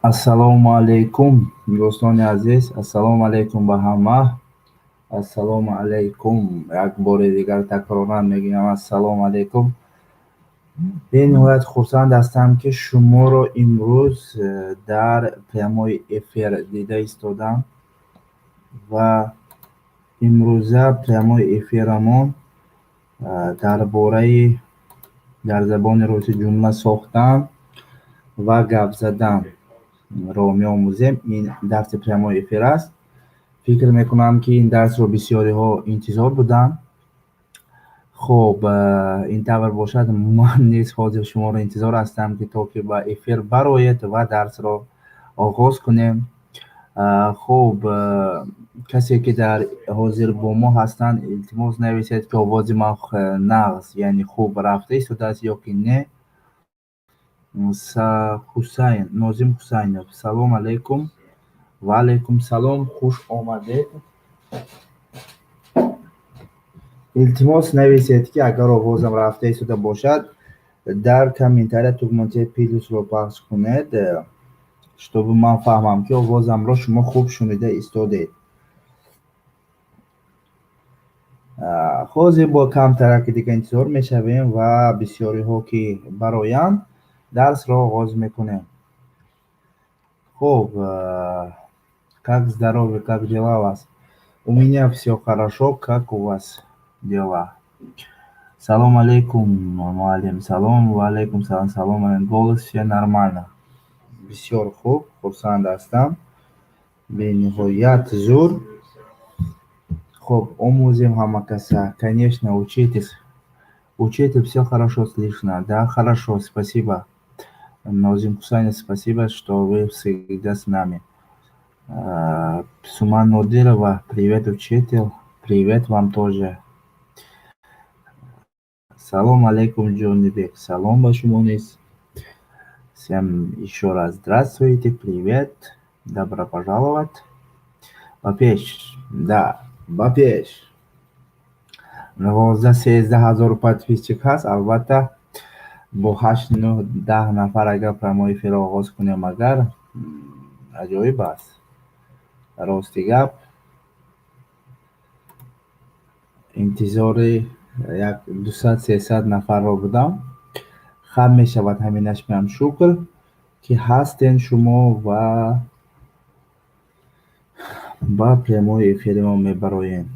Ассалому алейкум, дӯстони азиз, ассалому алейкум ба ҳама. Ассалому алейкум. Як бори дигар такроран мегӯям ассалому алейкум. Бениҳоят хурсанд ҳастам, ки шуморо имрӯз дар пиёмои эфир дида истодам ва имрӯза пиёмои эфирамон дар бораи дар забони русӣ ҷумла сохтан ва гап заданро меомӯзем. Ин дарси пиёмои эфир аст. Фикр мекунам, ки ин дарсро бисёриҳо интизор буданд. хуб, ин тавр бошад, ман низ ҳозир шуморо интизор ҳастам, ки то ки ба эфир бароед ва дарсро оғоз кунем. хуб, касе ки дар ҳозир бо мо ҳастанд, илтимос нависед, ки овози ман нағз, яъне хуб рафта истодааст ё ки не. Ҳусайн, Нозим Ҳусайнов, салом алейкум. Ва алейкум салом, хуш омадед. илтимос нависед, ки агар овозам рафта истода бошад, дар комментария тугмачаи плюсро пахш кунед, чтобы ман фаҳмам, ки овозамро шумо хуб шунида истодед. ҳозир бо камтараки дига интизор мешавем ва бисёриҳо ки бароянд, дарсро оғоз мекунем. Хуб, как здоровье, как дела у вас? У меня всё хорошо, как у вас дела? Салом алейкум, муаллим. Салом, ва алейкум салом, салом. Голос все нормально. Бисёр хуб, хурсанд ҳастам. Бениҳоят зуд. Хуб, омӯзем ҳама каса. Конечно, учитесь. Учитесь, всё хорошо слышно. Да, хорошо, спасибо. Нозим Ҳусайнов, спасибо, что вы всегда с нами. Суман Нодирова, привет, учитель. Привет вам тоже. Салом алейкум, Джонибек. Салом ба шумо низ. Всем еще раз здравствуйте, привет, добро пожаловать. Бапеш, да, бапеш. 12-13 подписчик ҳаст. Албатта бо 8-9-10 нафар агар прямои эфир оғоз кунем, агар аҷоиб аст. Рости гап. Интизори 200-300 нафарро будам. хаб мешавад, ҳаминаш меам шукр, ки ҳастен шумо ва ба прямои эфири мо мебароем.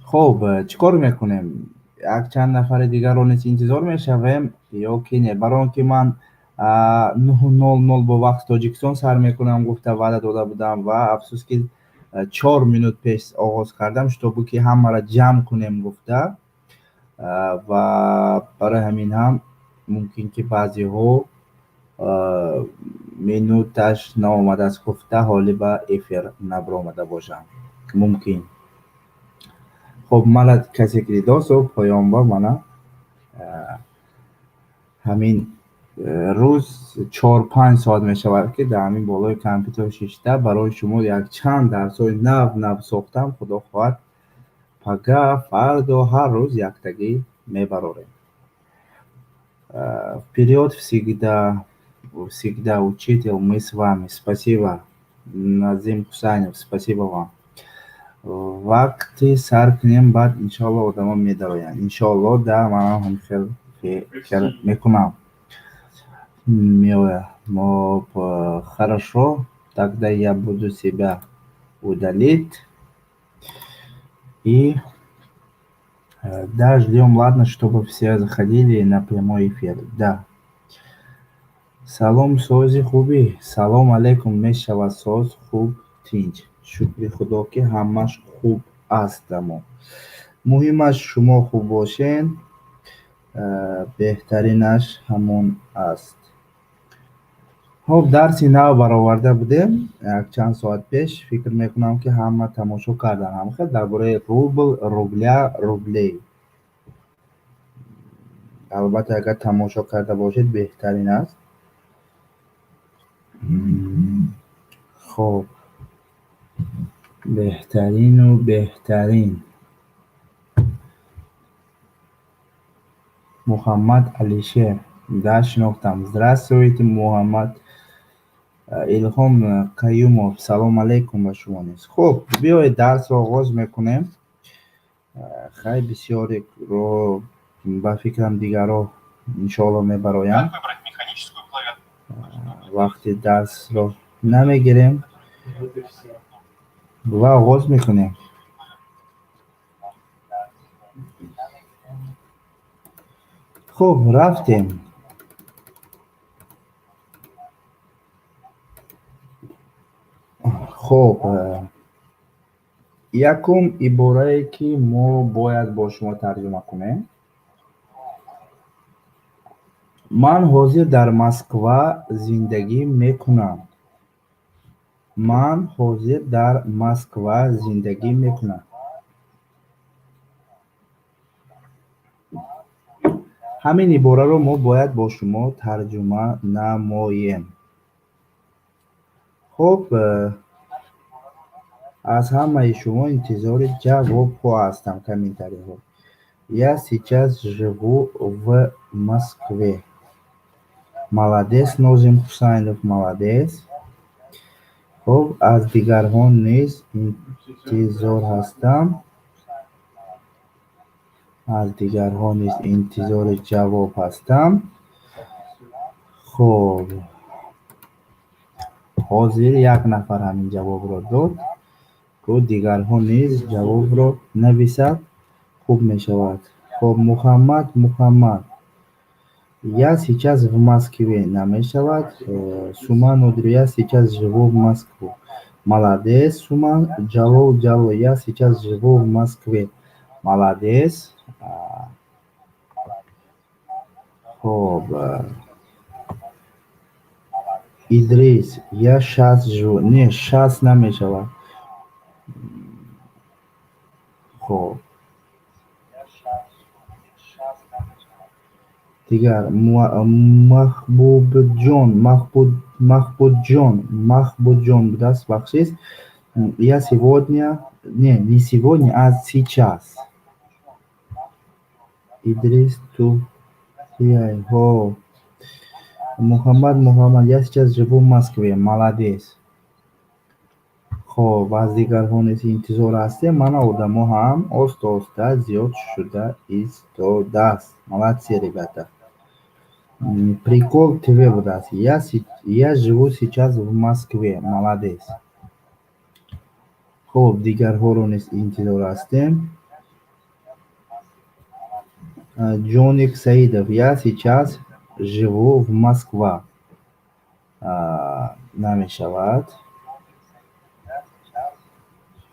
хуб, чӣ кор мекунем? Якчанд нафари дигарро низ интизор мешавем ё ки не? Барои он ки ман 9:00 бо вақти Тоҷикистон сар мекунам гуфта ваъда дода будам ва афсус ки 4 минут пеш оғоз кардам, чтобы ки ҳамаро ҷамъ кунем гуфта, ва барои ҳамин ҳам мумкин ки баъзеҳо минуташ наомадааст гуфта ҳоли ба эфир набаромада бошанд. Мумкин. хуб, мана касе ки дидосо поёмбар мана ҳамин рӯз 4-5 соат мешавад, ки дар ҳамин болои компютери шишта барои шумо якчанд дарсҳои нав сохтам. Худо хоҳад, пага, фардо, ҳар рӯз яктагӣ мебарорем. Вперед всегда, учитель, мы с вами. Спасибо, Назим Ҳусайнов, спасибо вам. Вақти сар кунем, баъд иншоалло одамо медароянд. Иншоалло, да, манам ҳам фикр мекунам. Но хорошо, тогда я буду себя удалить. И да, ждем, ладно, чтобы все заходили на прямой эфир. Да. Салом, сози хуби. Салом алейкум, мешавад соз хуб, тинч. Шукри худо, ки ҳамаш хуб аст. муҳимаш шумо хуб бошен, беҳтаринаш ҳамон аст. хуб, дарси нав бароварда будем якчанд соат пеш. Фикр мекунам, ки ҳама тамошо кардан. Ҳамахел дар бораи рубл, рубля, рублей. албатта агар тамошо карда бошед беҳтарин аст. хуб, беҳтарину беҳтарин. Муҳаммад Алишер, да, шинохтам. Здравствуйте, Муҳаммад илҳом қаюмов, салом алейкум ба шумо низ. хуб, биёед дарсро оғоз мекунем. хай бисёриро ба фикрам дигарро иншоалло мебароям. вақти дарсро намегирем ва оғоз мекунем. хуб, рафтем. хуб, якум иборае ки мо бояд бо шумо тарҷума кунем. ман ҳозир дар Москва зиндагӣ мекунам. ман ҳозир дар Москва зиндагӣ мекунам. ҳамин ибораро мо бояд бо шумо тарҷума намоем. хуб, аз ҳамаи шумо интизори ҷавобҳо ҳастам, комментариҳо. Я сейчас живу в Москве. Молодец, Нозим Ҳусайнов, молодец. хуб, аз дигарҳо низ интизор ҳастам. аз дигарҳо низ интизори ҷавоб ҳастам. хуб, ҳозир як нафар ҳамин ҷавобро дод. ку дигарҳо низ ҷавобро нависад, хуб мешавад. хуб, Муҳаммад. Я сейчас в Москве намешавад. Суман Нодир, я сейчас живу в Москве. Молодец, Суман. Ҷалол, я сейчас живу в Москве. Молодец. хуб, Идрис, я сейчас живу. Не, сейчас намешавад. хуб, дигар Маҳбубҷон будааст, бахшед. Я сегодня, не сегодня, а сейчас. Идрис, ту яй. хуб, Муҳаммад, я сейчас живу в Москве. Молодец. хуб, аз дигарҳо низ интизор ҳастем. Мана одамо ҳам оста зиёд шуда истодааст. Молодцы, ребята. Прикол ТВ будааст. Я живу сейчас в Москве. Молодец. хуб, дигарҳоро низ интизор ҳастем. Ҷоник Саидов, я сейчас живу в Москва. намешавад.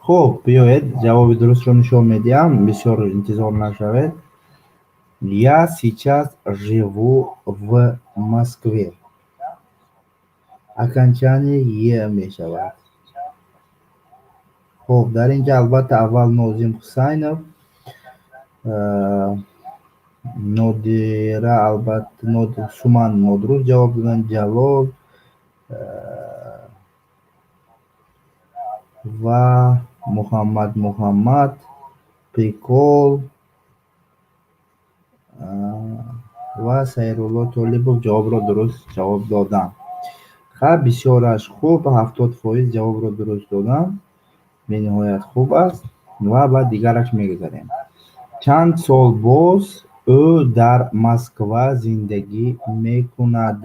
хуб, биёед ҷавоби дурустро нишон медиҳам, бисёр интизор нашавед. Я сейчас живу в Москве. окончание е мешавад. хуб, дар ин ҷо албатта аввал Нозим Ҳусайнов, Нодира, албатта Суман нодуруст ҷавоб доданд. Ҷалол ва Муҳаммад, Прикол ва Сайрулло Толибов ҷавобро дуруст ҷавоб доданд. хаб, бисёраш хуб, 70% ҷавобро дуруст доданд. бениҳоят хуб аст. ва ба дигараш мегузарем. чанд сол боз ӯ дар Москва зиндагӣ мекунад?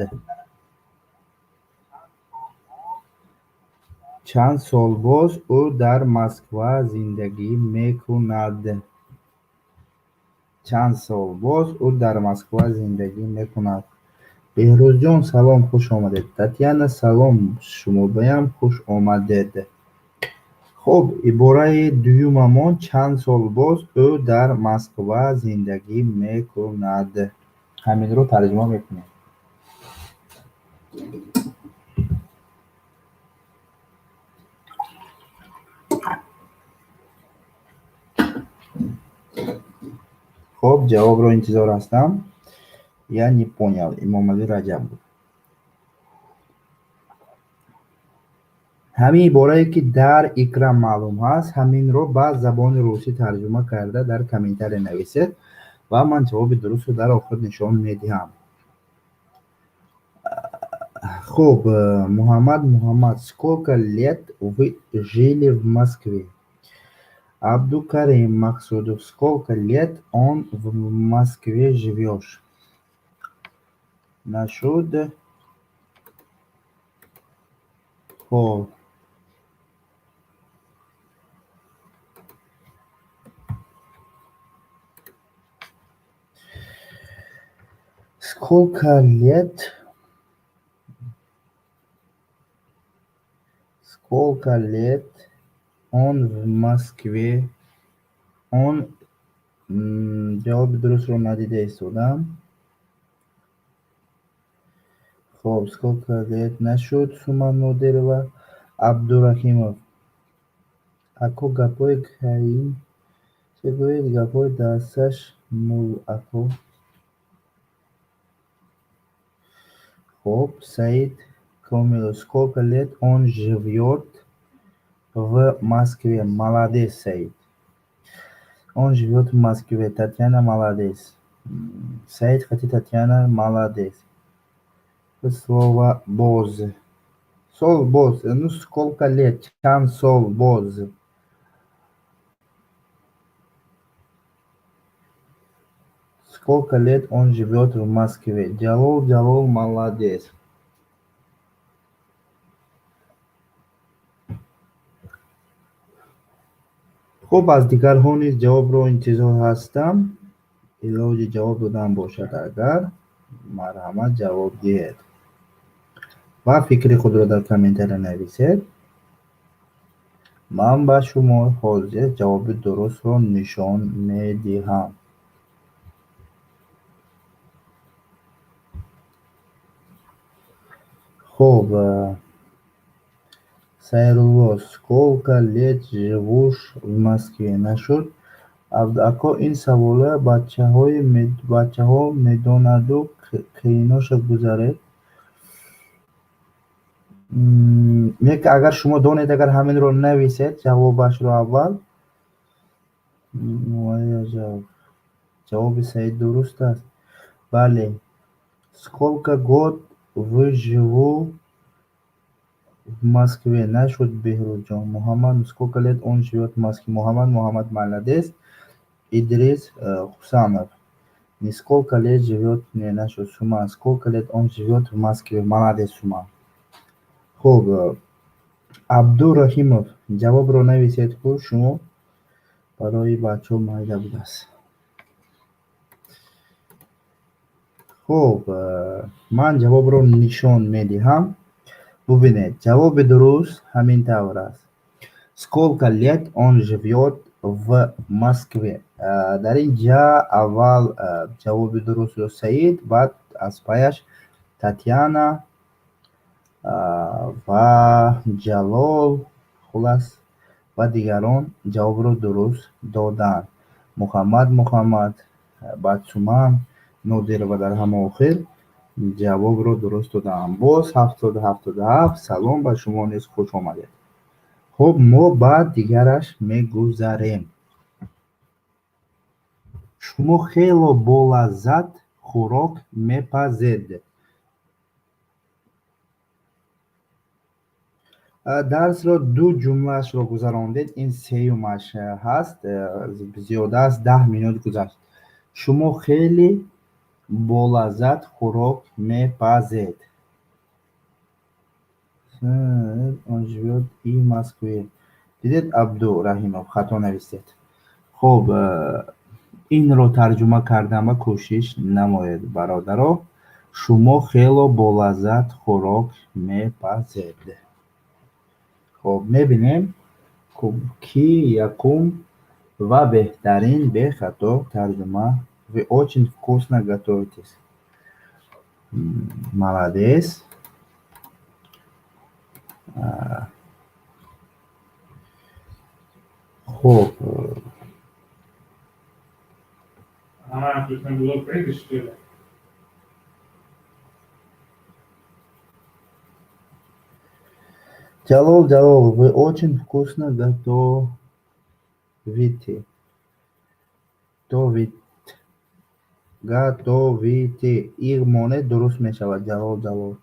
чанд сол боз ӯ дар Москва зиндагӣ мекунад? чанд сол боз ӯ дар Москва зиндагӣ мекунад? Беҳрӯзҷон, салом, хуш омадед. Татьяна, салом, шумо баям хуш омадед. хуб, ибораи дуюмамон чанд сол боз ӯ дар Москва зиндагӣ мекунад? ҳаминро тарҷума мекунем. хуб, ҷавобро интизор ҳастам. Я не понял. Эмомалӣ Раҷаб буд. ҳамин иборае ки дар экран маълум ҳаст, ҳаминро ба забони русӣ тарҷума карда дар комментария нависед ва ман ҷавоби дурустро дар охир нишон медиҳам. خب Мухаммад, сколько лет вы жили в Москве? Абдукарим Максудов, сколько лет он в Москве живешь? Нашуд, خب сколько лет он в Москве? Он جواب درست رو ندیده استودم. خب сколько лет نشد سومن مدروا عبدالرحیمов. Ако гапои каин чегӯяд гапои дасташ мул ако. خب Саид Комилов, сколько лет он живет в Москве? Молодец, Саид. Он живет в Москве. Татьяна, молодец. Саид, хотя Татьяна, молодец. Слово боз. Сол боз. Ну, сколько лет? Чан сол боз. Сколько лет он живет в Москве? Джалол, молодец. خب از دیگرها نیز جواب رو انتظار هستم. علاج جواب دادن باشد اگر مرحمت جواب دهید و فکر خود را در کامنتر نویسید. من به شما حاضر جواب درست را نشان میدهم. خب Сайрулло, сколько лет живешь в Москве? Нашуд ако ин савола бачаҳо медонаду ки иноша гузаред. Агар шумо донед, агар ҳаминро нависед ҷавобашро аввал. ҷавоби Саид дуруст аст. Бале. Сколько год вы живу в Москве? Нашуд Беҳрӯзҷон. Муҳаммад, сколько лет он живет в Москве? Муҳаммад молодец. Идрис Хусамов. Не сколько лет живет, не нашуд Суман. Сколько лет он живет в Москве? Молодец, Суман. خب عبدالرحیمов, ҷавобро нависед ку шумо барои бачаҳо майда будааст. خب ман ҷавобро нишон медиҳам. бубинед, ҷавоби дуруст ҳамин тавр аст. Сколько лет он живет в Москве? дар ин ҷа аввал ҷавоби дурустро Саид, баъд аз паяш Татьяна ва Ҷалол хулас ва дигарон ҷавобро дуруст доданд. Муҳаммад, баъд Суман, Нодир ва дар ҳамаохир ҷавобро дуруст доданд. Боз 77. Салом ба шумо низ хуш омадед. خب ما بعد دیگرش میگذاریم. شما خیلی با لذت خوراک میپزید. درس را دو جملهش را گذراندید. این سیومش هست. زیاده از 10 minut گذشت. شما خیلی با لذت خوراک میپزید. он живет и в Москве. дидед Абдурахимов хато нависед. хоб инро тарҷума кардам ва кӯшиш намоед бародаро. шумо хело болаззат хӯрок мепазед. хоб мебинем ки якум ва беҳтарин бехато тарҷума. Вы очень вкусно готовитесь. Молодец. خب Jalol, вы очень вкусно готовите. Готовите. Игмоне дуруст мешавад. Jalol.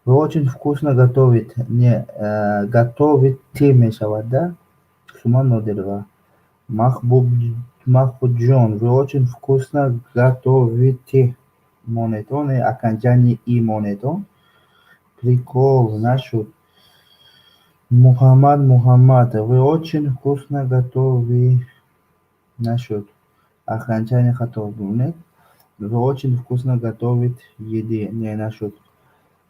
Вы очень вкусно готовите. Не, готовите мешавад, да? Шума нодирва. Махбуб, Махбуджон, вы очень вкусно готовите. Монетон и окончание и монетон. Прикол, нашу. Мухаммад, вы очень вкусно готовите. Насчет окончания хотов, нет? Вы очень вкусно готовите еды. Не насчет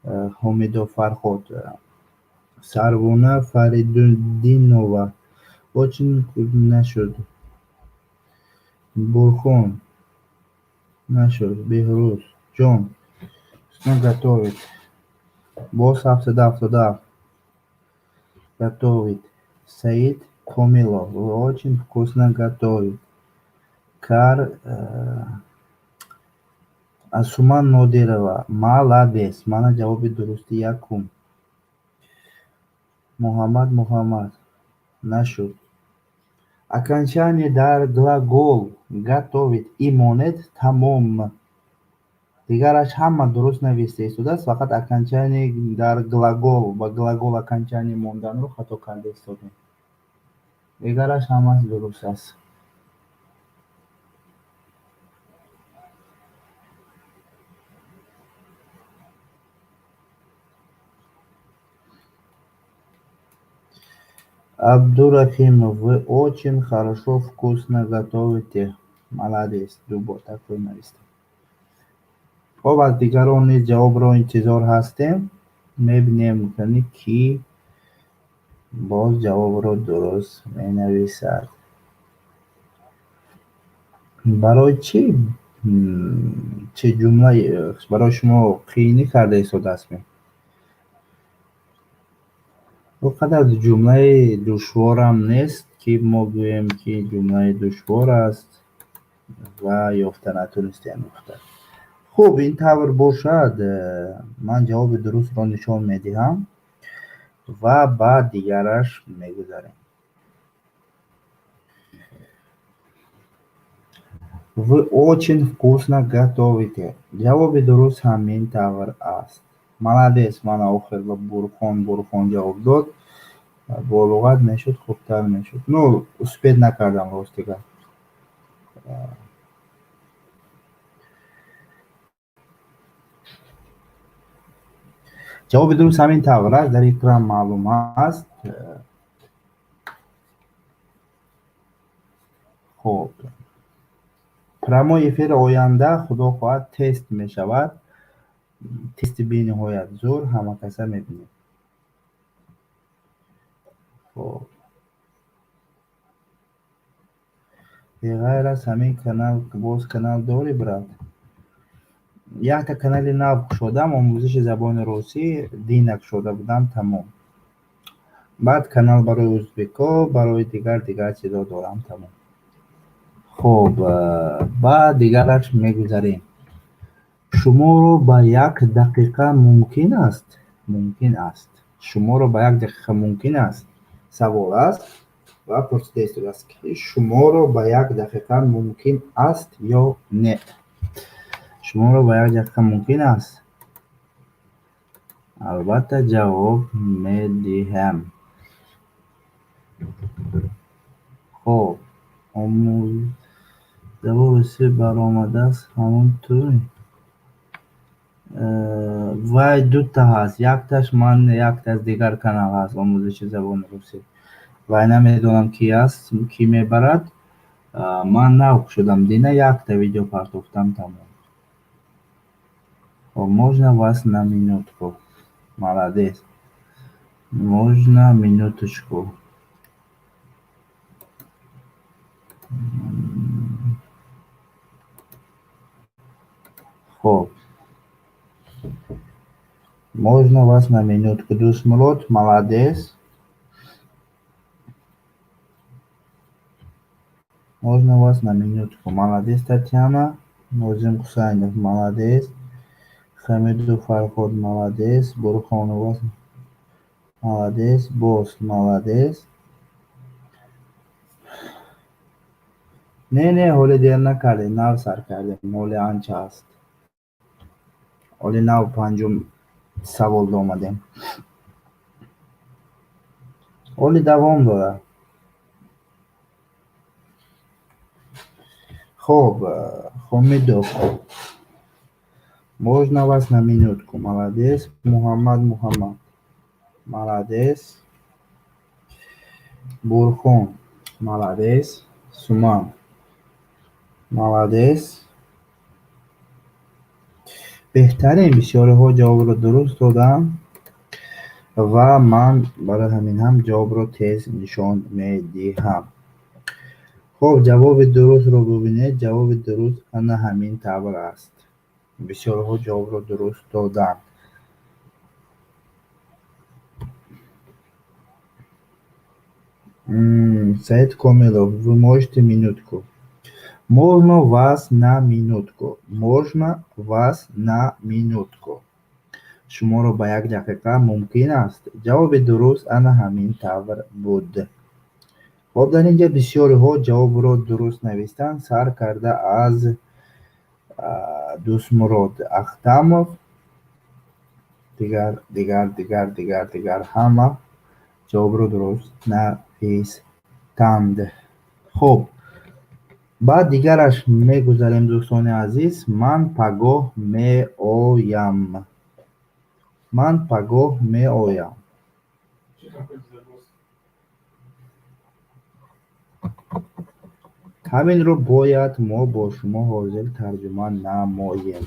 Хомидо Фархот. Сарвуна Фаридудинова. Очень насчет Бурхон. Насчет Бехрус. Джон. Что готовит? Босс Авсадав готовит. Саид Комилов. Вы очень вкусно готовит. Кар Асуман Нодирова. Молодец. Мана ҷавоби дурусти якум. Муҳаммад. Нашуд. Окончание дар глагол готовит и монет тамом. Дигараш ҳама дуруст нависта истодааст, фақат окончание дар глагол ба глагол окончание монданро хато карда истодем. Дигараш ҳамаш дуруст аст. Абдурахимов, вы очень хорошо, вкусно готовите. Молодец. Дубо такой нависта. خب از دیگران نیز جواب رو انتظار هستیم. میبینیم کنی کی باز جواب رو درست مینویسد. برای چه جمله برای شما قیینی کرده ایستاده است؟ وقدر جمله دشوارم نیست که ما گوییم که جمله دشوار است و یافته نتونستیم نقطه. خب این طور باشد من جواب درست را نشان میدهم و بعد دیگرش میگذاریم. Вы очень вкусно готовите. جواب درست همین طور است. молодец. мана охир ба бурхон ҷавоб дод. бо луғат мешуд хубтар мешуд. Ну успед накардам ростига. ҷавоби дуруст ҳамин тавр аст. дар экран маълум аст. хуб прямои эфири оянда худо хоҳад тест мешавад. тести бениҳоят зур ҳамакаса мебинем. хуб беғайр аз ҳамин канал боз канал дорӣ брат? якта канали нав кушодам, омӯзиши забони русӣ дина кушода будам, тамом. баъд канал барои ӯзбеко, барои дигар чизо дорам, тамом. хуб баъд дигараш мегузарем. шуморо ба 1 дақиқа мумкин аст? мумкин аст. шуморо ба 1 дақиқа мумкин аст? савол аст ва пурсида истодааст ки шуморо ба 1 дақиқа мумкин аст ё не? шуморо ба 1 дақиқа мумкин аст? албатта ҷавоб медиҳам. хуб омӯзавоси баромадааст ҳамонтур. вай дута ҳаст. якташ ман якташ дигар канал ҳаст омӯзиши забони русӣ. вай намедонам ки аст, ки мебарад. ман нав кушодам дина, якта видео партофтам, тамом. можно вас на минутку? молодец. можно минуточку. хуб можно вас на минутку? дусмурод, молодец. можно вас на минутку? молодец. Татьяна. Нозим Хусайнов, молодец. Хамиду Фарход, молодец. Бурхонова, молодец. Босс, молодец. не ҳоли дер накардем, нав сар кардем. ҳоли анча аст. ҳоли нав панҷум سوال اومدیم. ولی دوام داره. خب حمیدو можно вас на минутку? Молодец. Мухаммад. Молодец. Бурхон. Молодец. Суман. Молодец. بهترین بسیاری‌ها جواب رو درست دادم و من برای همین هم جواب رو تیز نشان میدهم. خب جواب درست رو ببینید. جواب درست انا همین طور است. بسیاری‌ها جواب رو درست دادن. Said Komilov, вы можете минутку? Можно вас на минутку? Можно вас на минутку? шуморо ба 1 дақиқа мумкин аст? ҷавоби дуруст ана ҳамин тавр буд. хоб дар инҷа бисёриҳо ҷавобро дуруст навистанд. сар карда аз дӯстмурод ахтамов, дигар ҳама ҷавобро дуруст навистанд. хуб баъд дигараш мегузарем дӯстони азиз. Ман пагоҳ меоям. Ман пагоҳ меоям. ҳаминро бояд мо бо шумо ҳозир тарҷума намоем.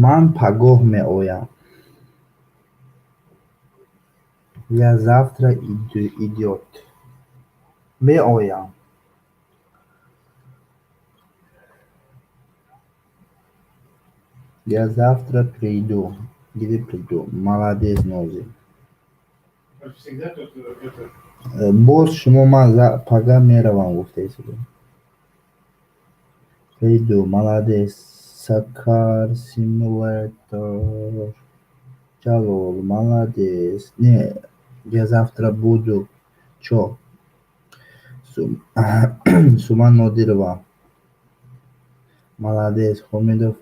Ман пагоҳ меоям. Я завтра идёт. Меоям. Я завтра приду. Где приду? Молодец, Нози. боз шумо ман пага меравам гуфтаисиду. Приду. Молодец. Сакар симулятор. Ҷалол. Молодец. Не, я завтра буду. Чо? Суман Нодирова. Молодец. Хомидов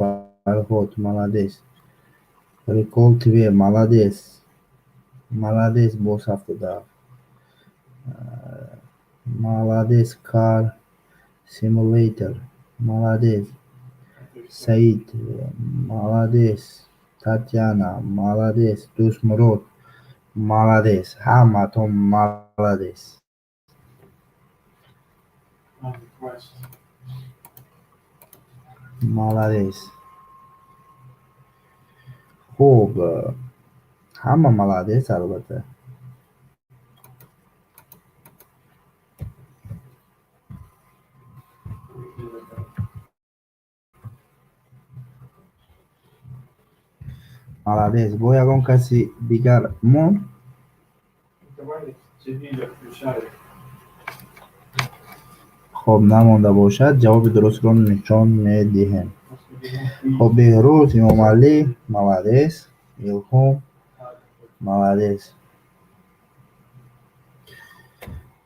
Фарход. Молодец. Прикол тве. Молодец. Молодец, босс автодав. Молодец, Кар Симулятор. Молодец. Саид. Молодец. Татьяна. Молодец. Дӯстмурод. Молодец. Ҳаматон молодец. Молодец. хуб ҳама молодец албатта. Молодец. Бо ягон каси дигар монд? хоб намонда бошад. ҷавоби дурустро нишон медиҳем. хоб Беҳрӯз Имомалӣ. Молодец. Илҳом. Молодец.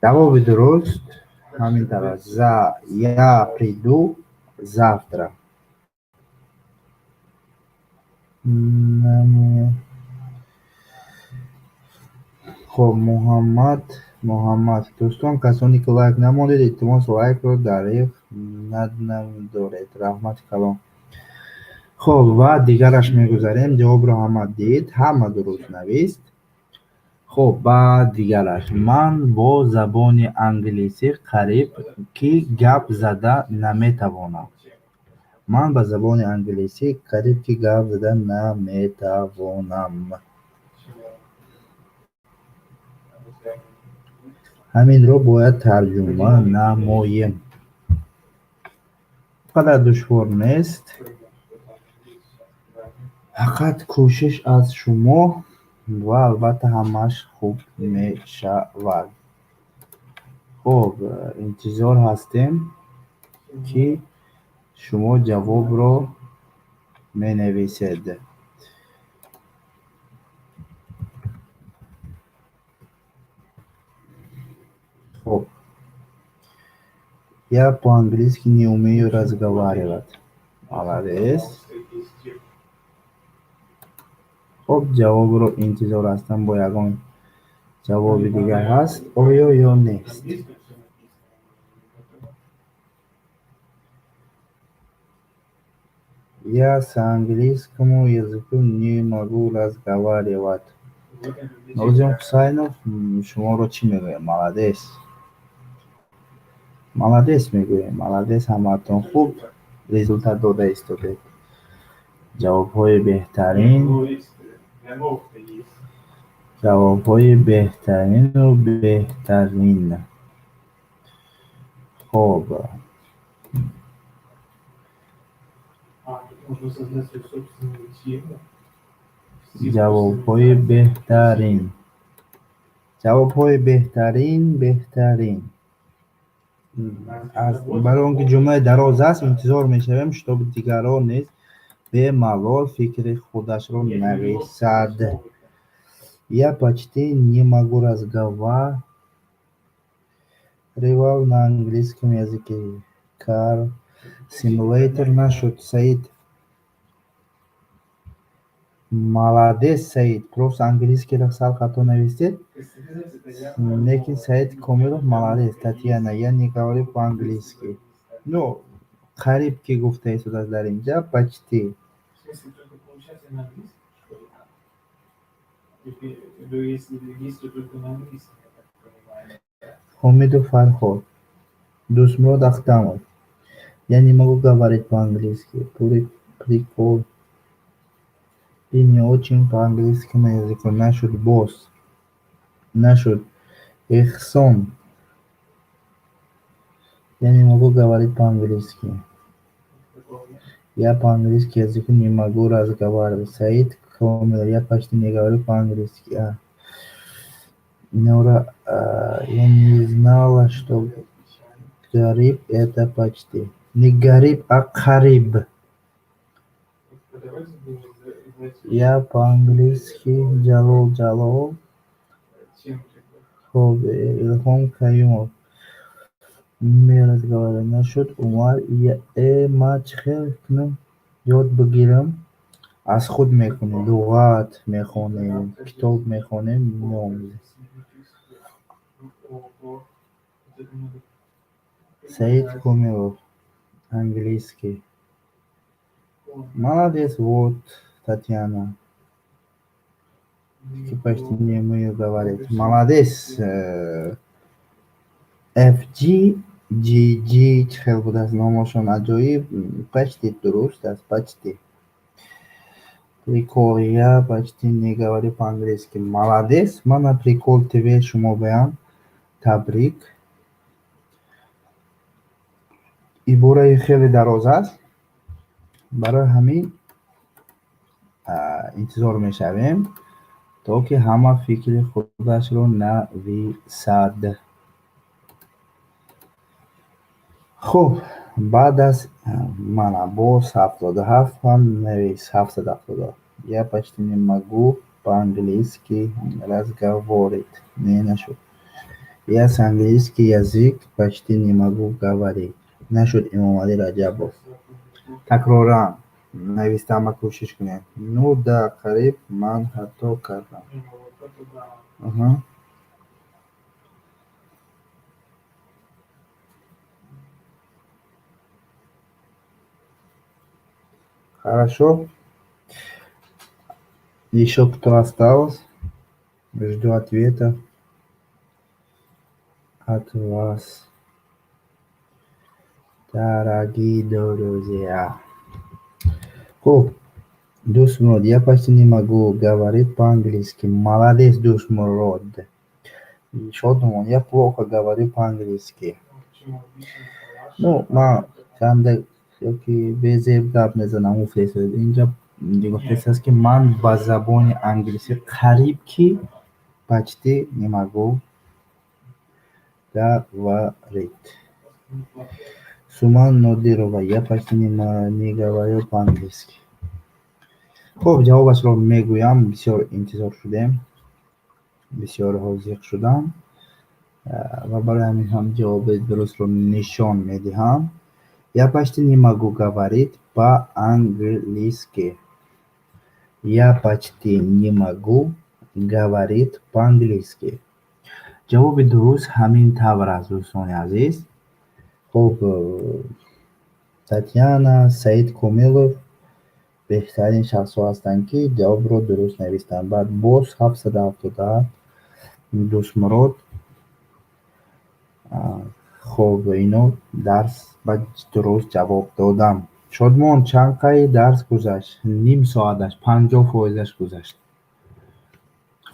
ҷавоби дуруст ҳамин тавр. Я приду завтра. хоб муҳаммад. дӯстон касоне ки лайк намонед илтимос лайкро дариқ надоред. раҳмати калон. хоб ва дигараш мегузарем. ҷавобро ҳама дид. ҳама дуруст навист. хоб ба дигараш. Ман бо забони англисӣ қариб ки гап зада наметавонам. Ман ба забони англисӣ қариб ки гап зада наметавонам. ҳаминро бояд тарҷума намоем. қадар душвор нест. фақат кӯшиш аз шумо ва албатта ҳамааш хуб мешавад. хуб интизор ҳастем ки шумо ҷавобро менависед. хуб я по-английски не умею разговаривать. Молодец. خب جواب رو انتظار هستم با یگان جواب دیگر هست آیا یا نیست. Я с английскому языку не могу разговаривать. Нурзин Хусайнов, шуморо чӣ мегӯем? Маладес. Маладес мегӯем. Маладес, ҳамаатон хуб результат дода истодед. ҷавобҳои беҳтарин, ҷавобҳои беҳтарину беҳтарин. Хоб, ҷавобҳои беҳтарин. ҷавобҳои беҳтарин, беҳтарин. барои он ки ҷумлаи дароз аст интизор мешавем шитоби дигарро низ бемалол фикри худашро нависад. Я почти не могу разговаривал на английском языке. Car simulator нашуд. Саид. Молодец, Саид. Просто английскийро сар хато навистед. Лекин Саид Комилов молодец. Татьяна, я не говорю по-английски. Ну, қариб ки гуфта истодаст дар инҷа, почти. Ҳомиду Фарход. Дусмурод Ахтамов. Я не могу говорить по-английски. Прикол. И не очень по-английскому языку. Нашуд босс. Нашуд Эхсон. Я не могу говорить по-английски. Я по-английски языку не могу разговаривать. Саид Комилов. Я почти не говорю по-английски. Нора, я не знала, что гариб это почти. Не гариб, а кариб. Я по-английски Jalol. Хоб, Илҳом Каюмов. Не разговариваю. Нашуд Умар. Ман чӣ хел кунам? Ёд бигирам. аз худ мекунем. Луғат мехонем. Китоб мехонем. меомӯзем. Саид Комилов. Английский. Молодец, вот, Татьяна. Ты почти не умею говорить. Молодец. FG, GG, чхел будас номошон аҷоиб. Почти дуруст аст, почти. Прикол, я почти не говорю по-английски. Молодец. Ман на Прикол ТВ шумо беям. Табрик. ибораи хеле дароз аст. барои ҳамин интизор мешавем то ки ҳама фикри худашро нависад. хуб, баъд аз мана боз 77 ҳам навис 770. Я почти не могу по-английски разговорить. Не нашуд. Я с английский язык почти не могу говорить. Нашуд Эмомалӣ Раҷабов. такроран навистама кӯшиш кунем. Ну да қариб ман хато кардам. Хорошо. Еще кто остался? Жду ответа от вас, дорогие друзья. Хуб, Дусмурод, я почти не могу говорить по-английски. Молодец, Дусмурод. Шодумон, я плохо говорю по-английски. Ну, ман кандай ёки безеб гап мезанам муфлесад. Инҷа гуфтааст ки ман ба забони англисӣ қариб ки почти не могу говорить. Суман Нодирова, я почти не говорю по-английски. хуб, ҷавобашро мегӯям. Бисёр интизор шудем. бисёр ҳозиқ шудам ва барои ҳамин ҳам ҷавоби дурустро нишон медиҳам. Я почти не могу говорить по-английски. Я почти не могу говорить по-английски. ҷавоби дуруст ҳамин тавр аст, дӯстони азиз. хуб Татьяна, Саид Комилов беҳтарин шахсҳо ҳастанд, ки ҷавобро дуруст навистанд. Баъд боз 777 дӯстмурод. хуб ино дарс ба дуруст ҷавоб додам. Шодмон, чанд қаи дарс гузашт? Ним соаташ, 50% гузашт.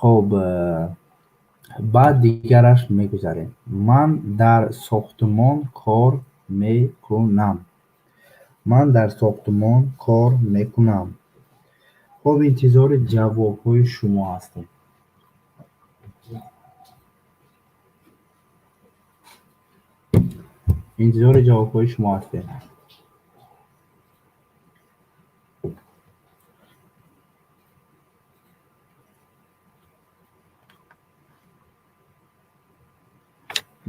хуб баъд дигараш мегузарем. Ман дар сохтмон кор мекунам. Ман дар сохтмон кор мекунам. хуб интизори ҷавобҳои шумо ҳастем. интизори ҷавобҳои шумо ҳастем.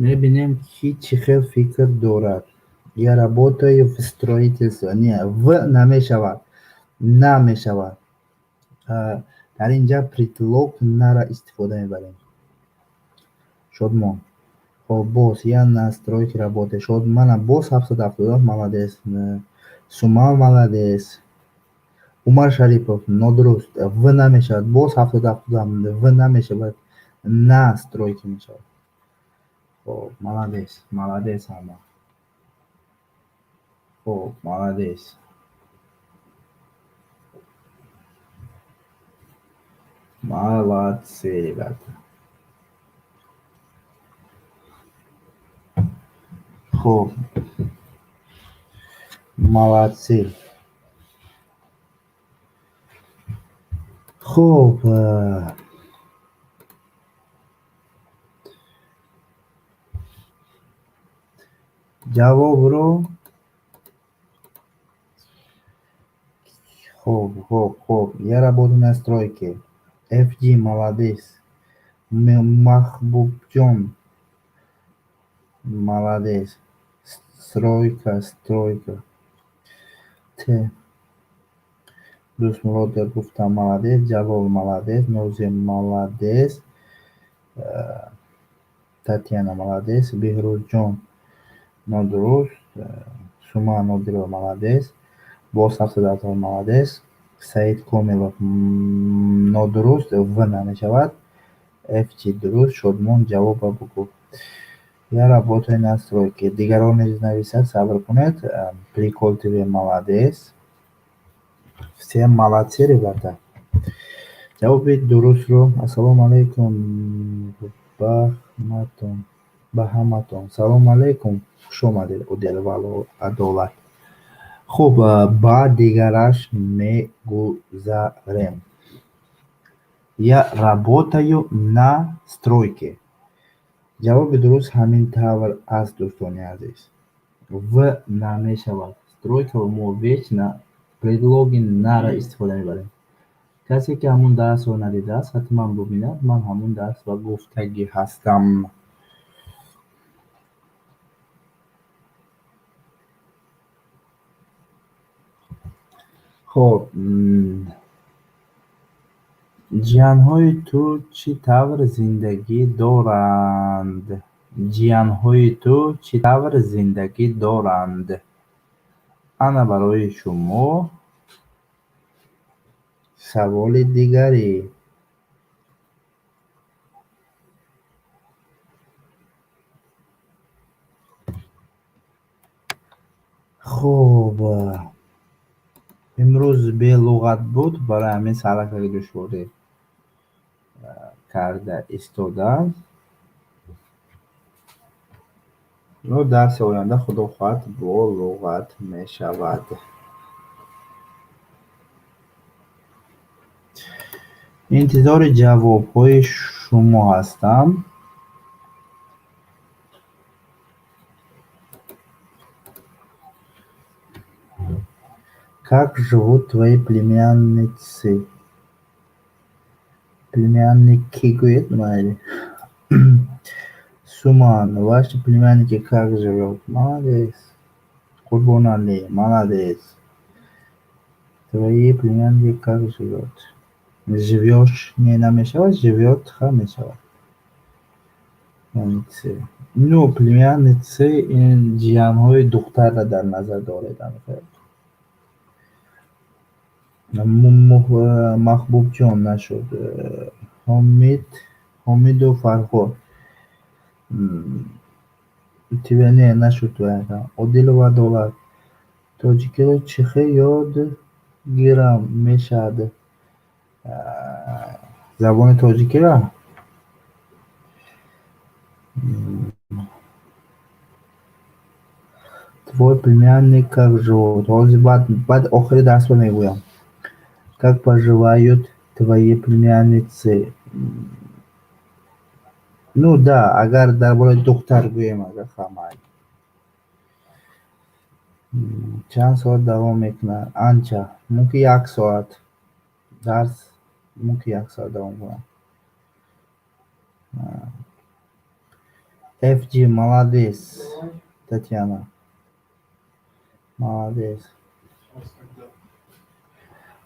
Мебинем, ки чӣ хел фикр дорад. Я работаю в строительстве. Не, в намешавад. На мешавад. дар инҷа предлог нара истифода мебарем. Шодмон. хоб боз я на стройке работаю. Шодмана боз 770 молодец. Сумал молодец. Умар Шарипов нодуруст. В намешавад. Боз 770 в намешавад. На стройке мешавад. хоб молодец. Молодец ҳама. хоб молодец. Молодцы, ребята. хоб молодцы. хоб ҷавобро хоб я работаю на стройке. FG молодец. Махбубҷон молодец. Стройка Т дӯстмурод гуфтам молодец. Ҷалол молодец. Нозим молодец. Татьяна молодец. Беҳрӯзҷон нодуруст. Сума Нодирова молодец. боз 770 молодец. Саид Комилов нодуруст. В намешавад. FG дуруст. Шодмон ҷавоба бугӯ. Я работаю на стройке. Дигарон нависад, сабр кунед. Прикол ТВ молодец. Всем молодцы, ребята. ҷавоби дурустро ассалому алайкум баҳаматон. Салому алайкум. Хуш омадед. Удел вало адолат. хуб ба дигараш мегузарем. Я работаю на стройке. ҷавоби дуруст ҳамин тавр аст, дӯстони азиз. В намешавад. Стройка мо вечно предлоги нара истифода мебарем. касе ки ҳамун дарсро надидааст, ҳатман бубинад. Ман ҳамун дарс ба гуфтагӣ ҳастам. хоб ҷиянҳои ту чӣ тавр зиндагӣ доранд? ҷиянҳои ту чӣ тавр зиндагӣ доранд? ана барои шумо саволи дигаре. хуб имрӯз белуғат буд, барои ҳамин салакаи душворӣ карда истодам. но дарси оянда худо хоҳад бо луғат мешавад. интизори ҷавобҳои шумо ҳастам. Как живут твои племянницы? Племянники гӯед майли. Суман, ваши племянники как живут? Молодец. Курбон Али, молодец. Твои племянники как живут? живешь не намешивать, живет хамешавад. Племянницы. Ну, племянницы این جیانهای دختر را در نظر دارد. محبوب جان نشد. حامد حامد و فرهاد تیبنی نشد باید. عادل و عدالت تاجیکی رو چخه یاد گیرم میشد. زبان تاجیکی را твой племянник как живут. حاضر بعد آخر درس رو میگویم. Как поживают твои племянницы? Ну да, اگر درباره دختر گویم اگر خواهد. چند ساعت دوام میکنه؟ انچه ممکن 1 ساعت درس ممکن 1 ساعت دوام کنه. FG молодец, Татьяна. Молодец.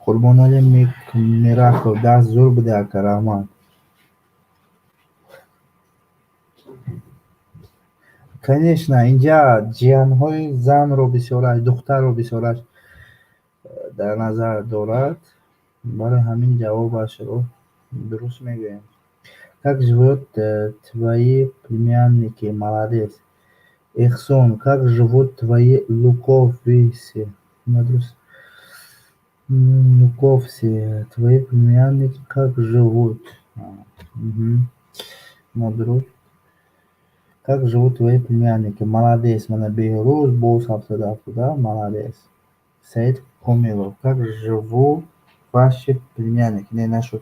Qurbanali Mirakov dars zo'r bude aka, rahmat. Конечно, اینجا جیانهای زنро бисёраш, духтарро бисёраш дар назар дорад. Барои ҳамин ҷавобашро дуруст мегӯем. Как живут твои племянники? Молодец. Эхсон, как живут твои луковицы? Луковцы. Твои племянники как живут? Дуруст. Как живут твои племянники? Молодец. Мана Беҳрӯз боз 77, молодец. Саид Комилов. Как живут ваши племянники? Не нашуд.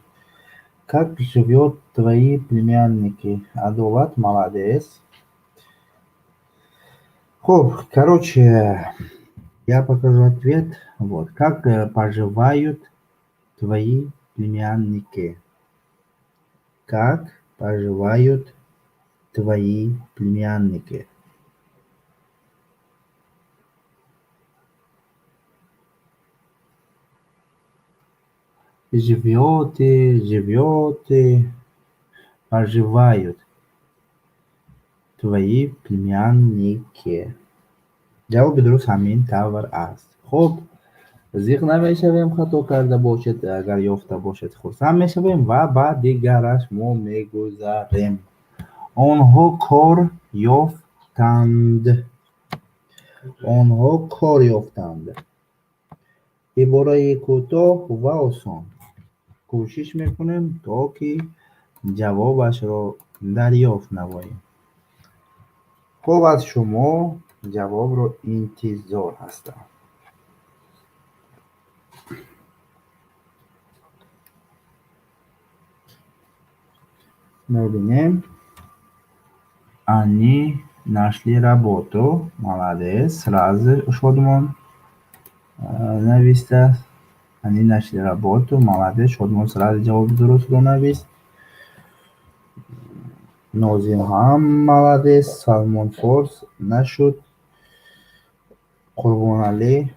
Как живет твои племянники? Адолат, молодец. Хоп, короче, я покажу ответ. Вот. Как поживают твои племянники? Как поживают твои племянники? Живете, поживают твои племянники. ҷавоби дуруст ҳамин тавр аст. Хуб, зиқ намешавем хато карда бошед, агар ёфта бошед хурсанд мешавем ва ба дигараш мо мегузарем. Онҳо кор ёфтанд. Онҳо кор ёфтанд. ибораи кӯтоҳ ва осон. кӯшиш мекунем то ки ҷавобашро дарёфт намоем. хуб, аз шумо ҷавобро интизор ҳастам. мебинем. Они нашли работу. Молодец. Сразу Шодмон нависта. Они нашли работу. Молодец. Шодмон сразу ҷавоби дурустро навист. Нозим ҳам молодец. Салмон Форс нашуд. Қурбонали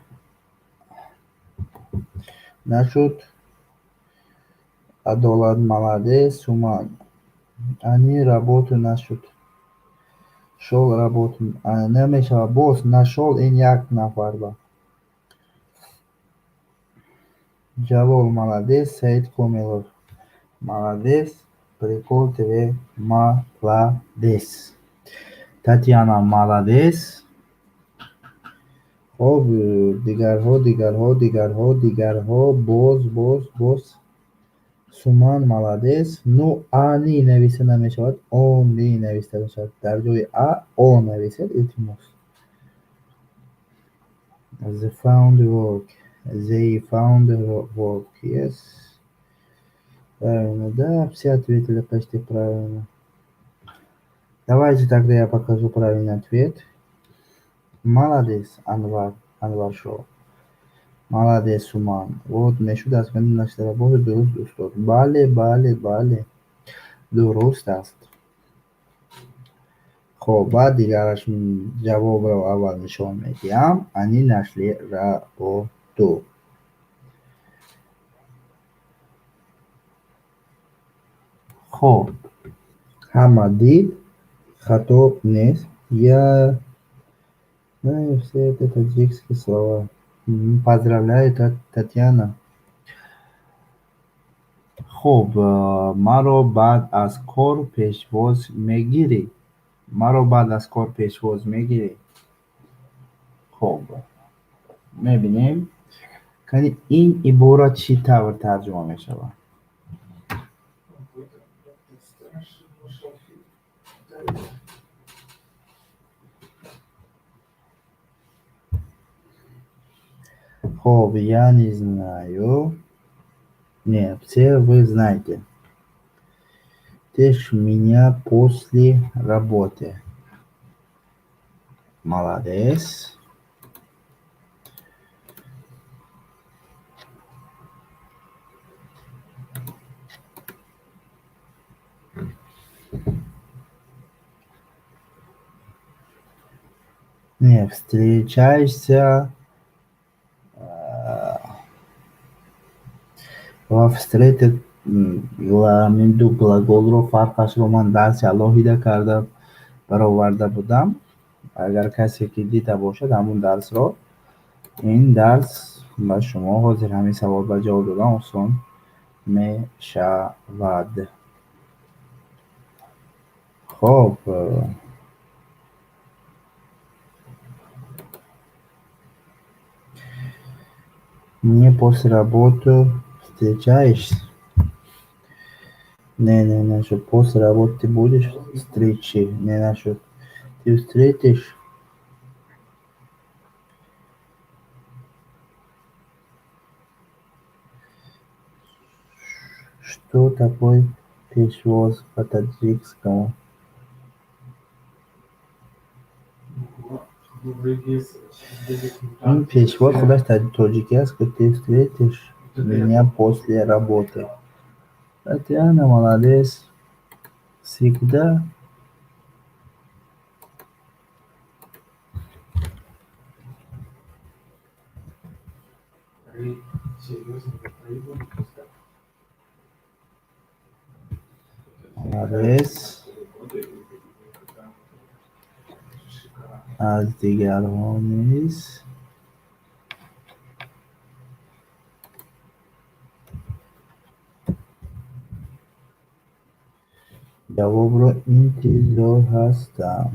нашуд. Адолат молодец. Суман они работу нашуд. шол работу намешавад. боз нашол ин як нафар ба. ҷавоб молодец. Саид Комилов. Молодец. Прикол ТВ. Молодец. Татьяна. Молодец. хоб, дигарҳо. боз. Суман. Молодец. Ну, ани нависта намешавад. они нависта мешавад. дар ҷои а о нависед. илтимос. They found work. Yes. Правильно, да, все ответили почти правильно. Давайте тогда я покажу правильный ответ. Молодец, Анвар Шоу. Молодец, Суман. Вот, мешуд аз кани нашли работу, дуруст устод. Бале. дуруст аст. خب بعد دیگرش جواب رو اول نشان میدیم. Они нашли работу. خب حمادی خطاب نیست. Я знаю все это таджикские слова. Поздравляю, Татьяна. خب مرا بعد از کار پیشواز میگیری. مرا بعد از کار پیشواز میگیری. خب میبینیم که این عبارت چی طور ترجمه میشود. خب я не знаю. Не, все вы знаете. Ты ж меня после работы. Молодец. Не, встречаешься va встретить ламинду глаголро фарқашро ман дарси алоҳида карда бароварда будам. Агар касе ки дида бошад ҳамун дарсро, ин дарс ба шумо ҳозир ҳамин савол ба ҷавоб додан осон мешавад. Хоб мне после работы встречаешься? Не насчет после работы ты будешь встречи, не насчет ты встретишь. Что такое пешвоз по-таджикскому? Пешвоз худаш таджики аст, что ты встретишь меня после работы. Татьяна, молодец. Всегда. Молодец. از دیگرها نیست. جواب رو انتظار هستم.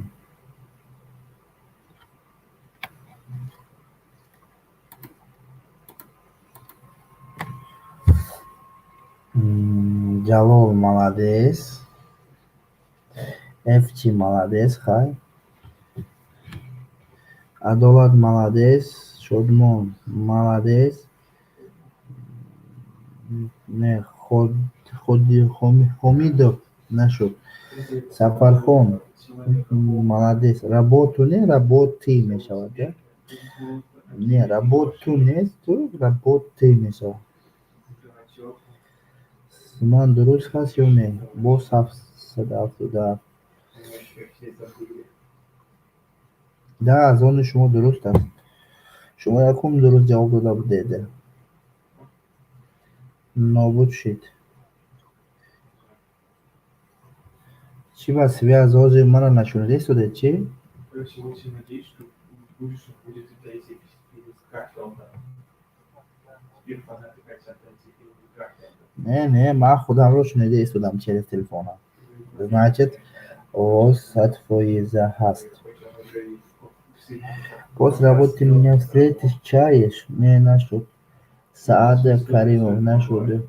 Jalol молодец. Эфчи молодец, хай. Адолат молодец. Шодмон молодец. Не, Хомидов нашел. Сафархон молодец. Работу не работы мешал, да? Не, работу не, то работы мешал. Суман дуруст хаст ё не? Бо сафсада. Да, зони шумо дуруст аст. Шумо якум дуруст ҷавоб дода будед. Нобуд шид. Чӣ ба связози маро нашунида истода, чӣ? Не, ман худамро шунида истодам через телефона. Значит, оғоз сатфоиза ҳаст. После работы меня встретишь, чаешь? Не, нашуд. Саада Каримов, нашуд.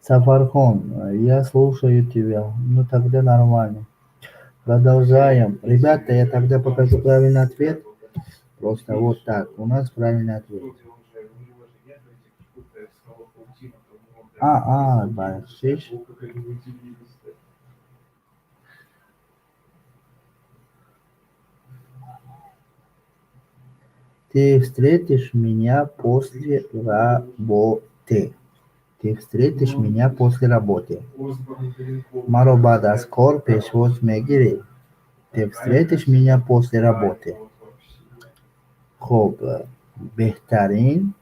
Сафархон, я слушаю тебя. Ну тогда нормально. Продолжаем. Ребята, я тогда покажу правильный ответ. Просто вот так. У нас правильный ответ. Бачишь? Ты встретишь меня после работы. Ты встретишь меня после работы. Маро баъд аз кор пешвоз мегирӣ. Ты встретишь меня после работы. Хуб, беҳтарин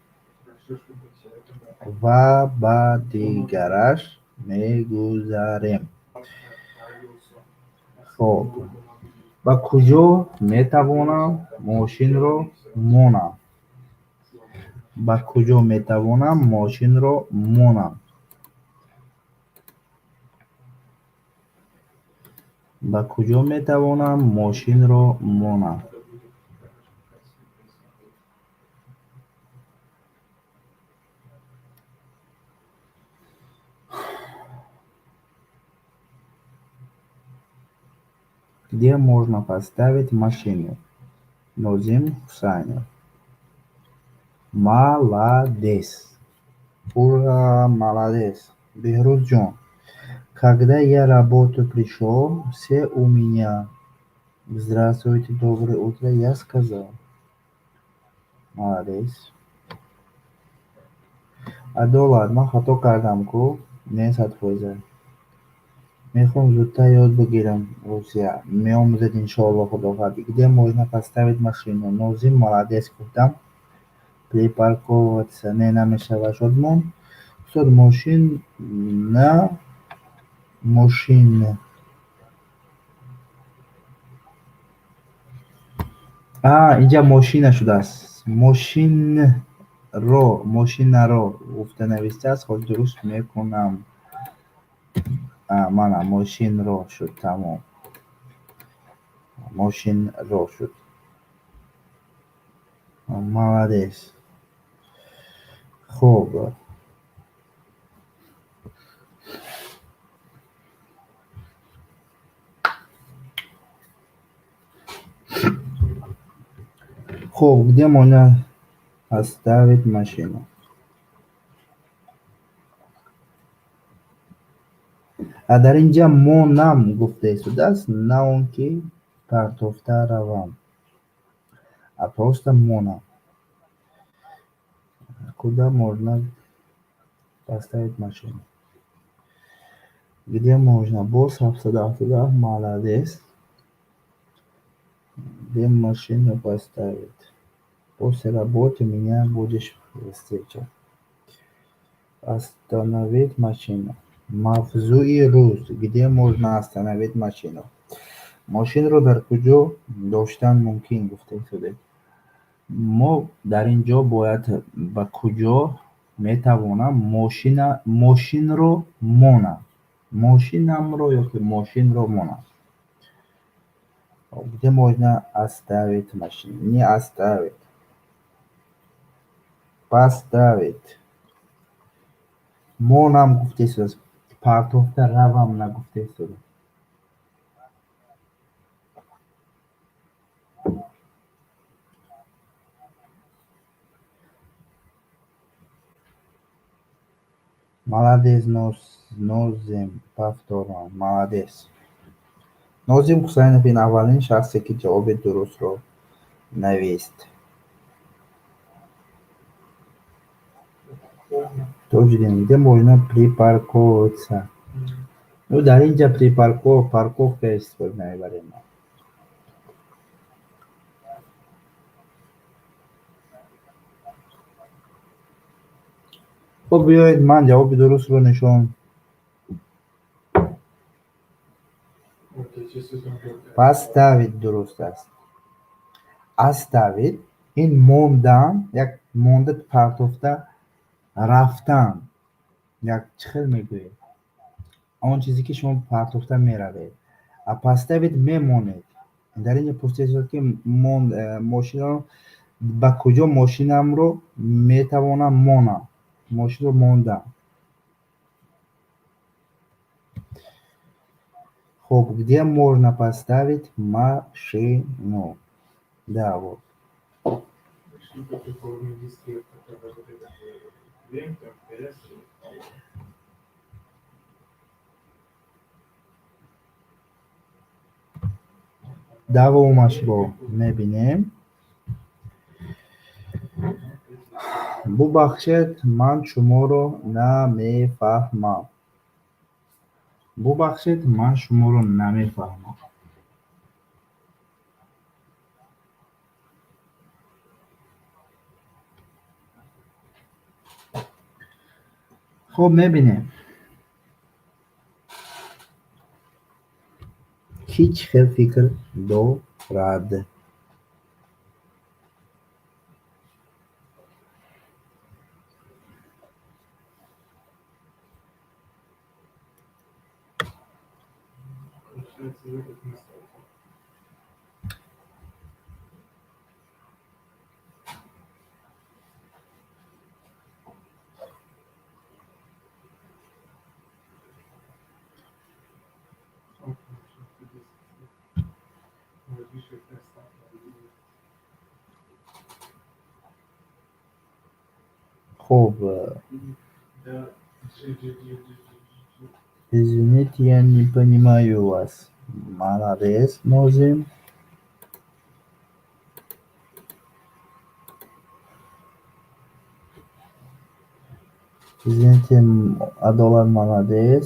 ва ба дигараш мегузарем. خب با کجا میتوانم ماشین رو مانم؟ با کجا میتوانم ماشین رو مانم؟ با کجا میتوانم ماشین رو مانم؟ Где можно поставить машину? Нозим Хусайнов. Молодец. Ура, молодец. Бехруз Джон. Когда я работу пришел, все у меня. Здравствуйте, доброе утро, я сказал. Молодец. А доллар, من خطا کردم کو نه 100%. میخوام زودتر یاد بگیرم روسیه میآموزد انشاءالله خدا قدر где можно поставить машину نوزیم молодец گفتم припарковаться не намешавад шодмон استاد ماشین نه ماشین اینجا ماشین شده است ماشین رو گفته نوشته است خود درست میکنم من ماشین رو شد تمام ماشین رو شد молодец خوب خوب где можно оставить машину در اینجا مانم گفته شده است نه اون که پرتافته روم просто مانم куда можно поставить машину где можно باز 777 молодец где машину поставить после работы меня будешь встречать остановить машину мавзуи روز где можно остановить машину ماشین رو در کجا داشتن ممکن گفته شده ما در اینجا باید به کجا میتوانم ماشین رو مانم ماشینم رو یا که ماشین رو مانم где можно оставить машину не оставить поставить مانم گفته شده پرتافته روم نگفته شده молодец нозим повторам молодец ناظم حسینов این اولین شخصی که جواب درست رو نوشت توجیدیم где можно припарковаться ну در اینجا парковка استفاده میبریم خب بیایید من جواب درست رو نشون поставить درست است оставить این موندن یک مونده پرتافته رفتن یک چخل میگوید آن چیزی که شما پرتافته میروید поставить میمونید در اینجا پرسیده شد که ماشین رو به کجا ماشینم رو میتوانم مانم ماشین رو ماندم خب где можно поставить машину да вот دوامش رو میبینیم ببخشید من شما رو نمیفهمم ببخشید من شما رو نمیفهمم خب میبینیم کی چه فکر دارد؟ خب извините, я не понимаю вас. Молодец, Нозим. Извините, Адолан молодец.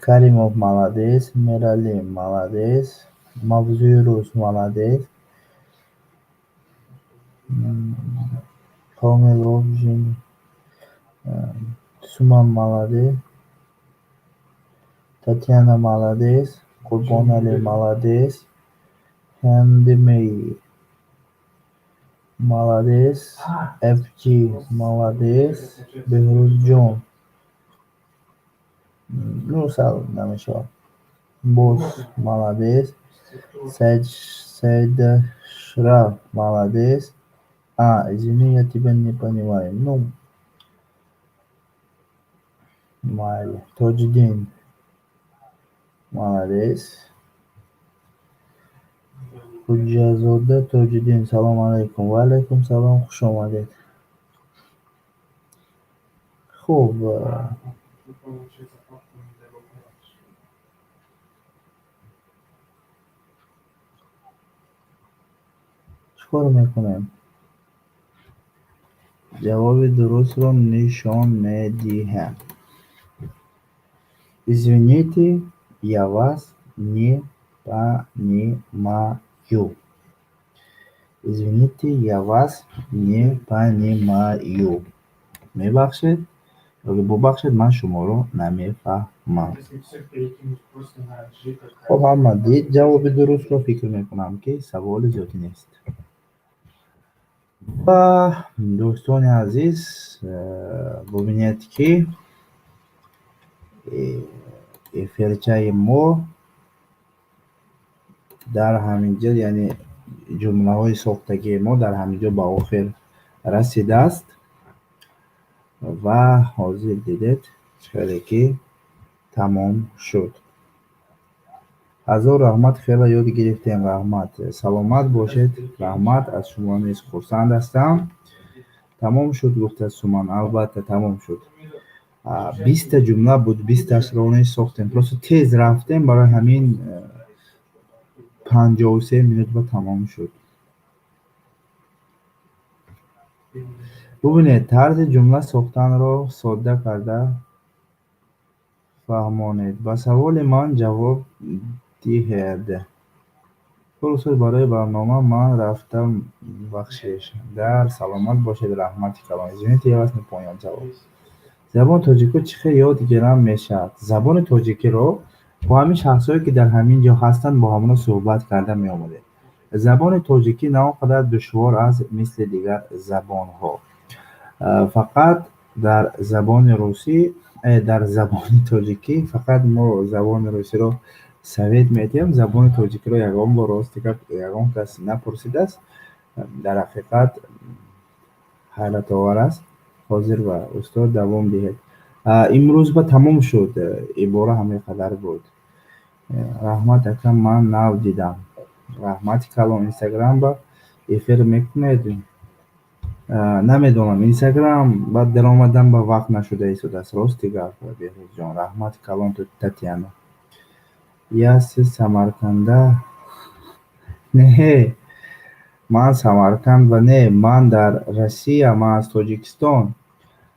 Каримов молодец. Мерали молодец. Мавзуирус молодец. Комилов Жин. Суман молодец. Татьяна молодец. Курбонали молодец. Хендемей молодец. FG молодец. Бехрузджон. Ну, сал, намешал. Босс молодец. Сайд Шраф молодец. Извини, я тебя не понимаю. Ну, Майли. Тодждин молодец. Худжазода Тодждин. Салам алейкум. Ва алейкум салам. Хуш омадед. Хуб. چیکار میکنم؟ جواب درست رو نشان میدهم. Извините, я вас не понимаю. Извините, я вас не понимаю. میبخشید؟ اگه ببخشید من شما رو نمیفهمم. خب هم دید جواب درست رو فکر میکنم که سوال زیادی نیست. و دوستان عزیز ببینید که افرچه ما در همینجا یعنی جمله های ساختگی ما در همینجا به آخر رسیده است و حاضر دیدید خیلی که تمام شد. هزار رحمت، خیلی یاد گرفتیم. رحمت سلامت باشید. رحمت از شما نیز خرسند هستم. تمام شد گفته سومان. البته تمام شد. 20 جمله بود، 20 رو نیز ساختیم. پروسه تیز رفتیم برای همین 53 minut با تمام شد. ببینید طرز جمله ساختن رو ساده کرده فهمانید. با سوال من جواب دهید. خلاصه برای برنامه من رفتم بخشش. در سلامت باشید. رحمت کلام. извините, я вас не понял. جواب. زبان تاجیکی چقدر یاد گیرم میشد. زبان تاجیکی رو با همین شخصایی که در همین جا هستند با همون صحبت کرده می آمده. زبان تاجیکی نه آنقدر دشوار است مثل دیگر زبان ها. فقط در زبان روسی در زبان تاجیکی فقط ما زبان روسی رو سوید میتیم. زبان تاجیکی رو یگان با راستی که یگان کس نپرسیده است. در حقیقت حالت آور است. حاضر و استاد دوام دهید. امروز با تمام شد. عباره همه قدر بود. رحمت اکرم من نو دیدم. رحمت کلام اینستاگرام با افیر میکنید. نمیدونم اینستاگرام بعد در آمدن با وقت نشده ایستاد است. راستی گفت بهروز جان. رحمت کلام تو تاتیانا. یاس سمرقنده. نه من سمرقند و نه من در روسیه. من از تاجیکستان.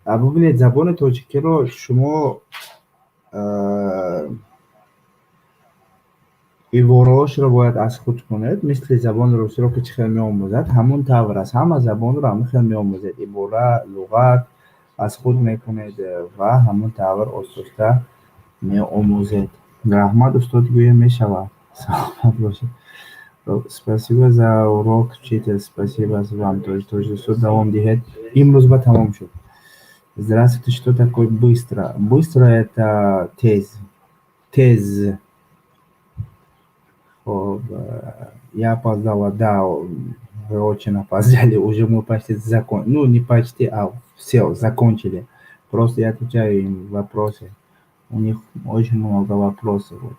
ببینید زبان تاجیکی رو شما عباره‌هاش رو باید از خود کنید. مثل زبان روسی رو که چه خیلی می‌آموزد همون طور است. همه زبان رو هم خیلی می‌آموزد. عباره لغت از خود میکنید و همون طور آسوسته меомӯзед. Раҳмат, устод гӯя мешавад. Саломат бошед. Спасибо за урок, учитель. Спасибо вам тоже. Суд давом диҳед. Имрӯз ба тамом шуд. Здравствуйте. Что такое быстро? Быстро — это тез. Тез. Хоб, я опоздала. Да, вы очень опоздали. Уже мы почти закончили. Ну, не почти, а все, закончили. Просто я отвечаю им вопросы. У них очень много вопросов. Вот.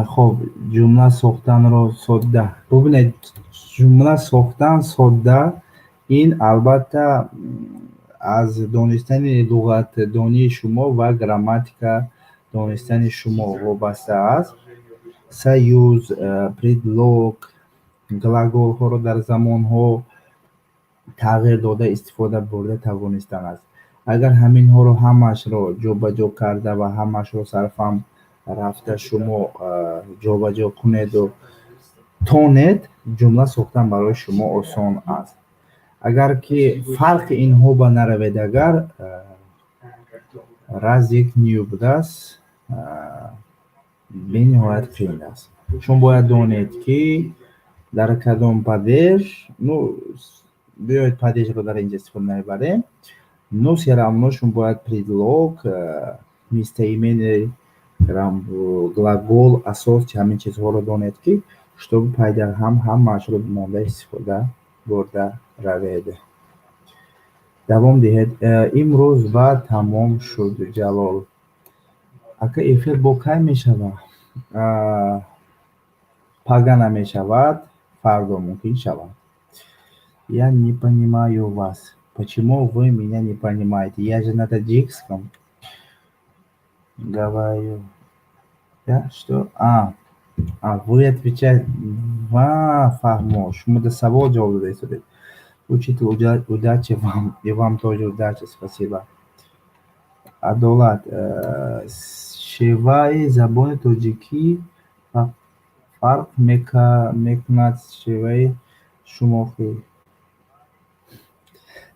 Хоб, ҷумла сохтанро содда. Бубинед, ҷумла сохтан содда ин албатта аз донистани луғатдонии шумо ва грамматика донистани шумо вобаста аст. Саюз, предлог, глаголҳоро дар замонҳо тағйир дода истифода бурда тавонистан аст. Агар ҳаминҳоро ҳамаашро ҷобаҷо карда ва ҳамаашро сарфам рафта шумо ҷобаҷо кунеду тонед, ҷумла сохтан барои шумо осон аст. Агар ки фарқи инҳо ба наравед, агар раз як меобудас, бениҳоят қиин аст. Чун бояд донед ки дар кадом падеж, ну биёед падежро дар инҷа истифода мебарем, но все равно шумо бояд предлог, местоимение, глагол, асос ҳамин чизҳоро донед ки чтобы пайдар ҳамаашро монда истифода бурда равед. Давом диҳед. Имрӯз ба тамом шуд. Ҷалол. Ака, эфир бо кай мешавад? Пага намешавад, фардо мумкин шавад. Я не понимаю вас. Почему вы меня не понимаете? Я же на таджикском говорю. Да, что? Вы отвечаете. Фахмо. Шумо да савол ҷавоб додед. Учитель, удачи вам. И вам тоже удачи. Спасибо. Адолат. Шеваи забони тоҷикӣ фарқ мекунад с шеваи шумохӣ.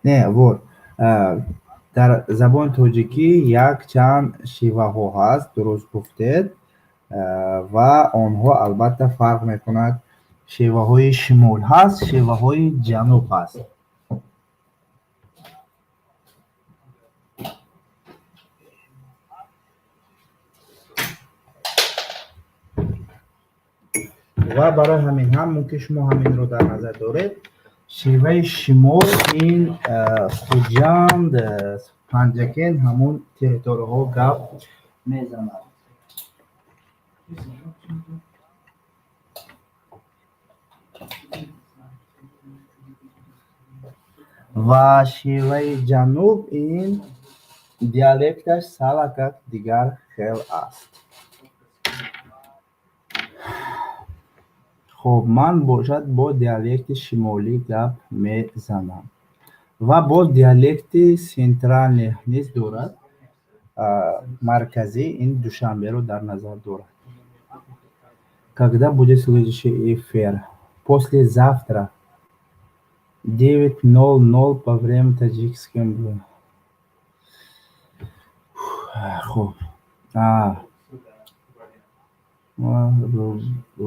Не, вот. Дар забони тоҷикӣ якчанд шеваҳо ҳаст, дуруст гуфтед, ва онҳо албатта фарқ мекунад. Шеваҳои шимол ҳаст, шеваҳои ҷануб ҳаст. ва барои ҳамин ҳам мумкин шумо ҳаминро дар назар доред. Шеваи шимол ин Хуҷанд, Панҷакен ҳамун территорияҳо гап мезанад. ва шеваи ҷануб ин диалекташ салакак дигар хел аст. хоб, ман бошад бо диалекти шимолӣ гап мезанам. Ва боз диалекти сентрални низ дорад. Марказӣ ин Душанберо дар назар дорад. Когда будет следующий эфир? Послезавтра. 9:00 по времени таджикским. Хоб.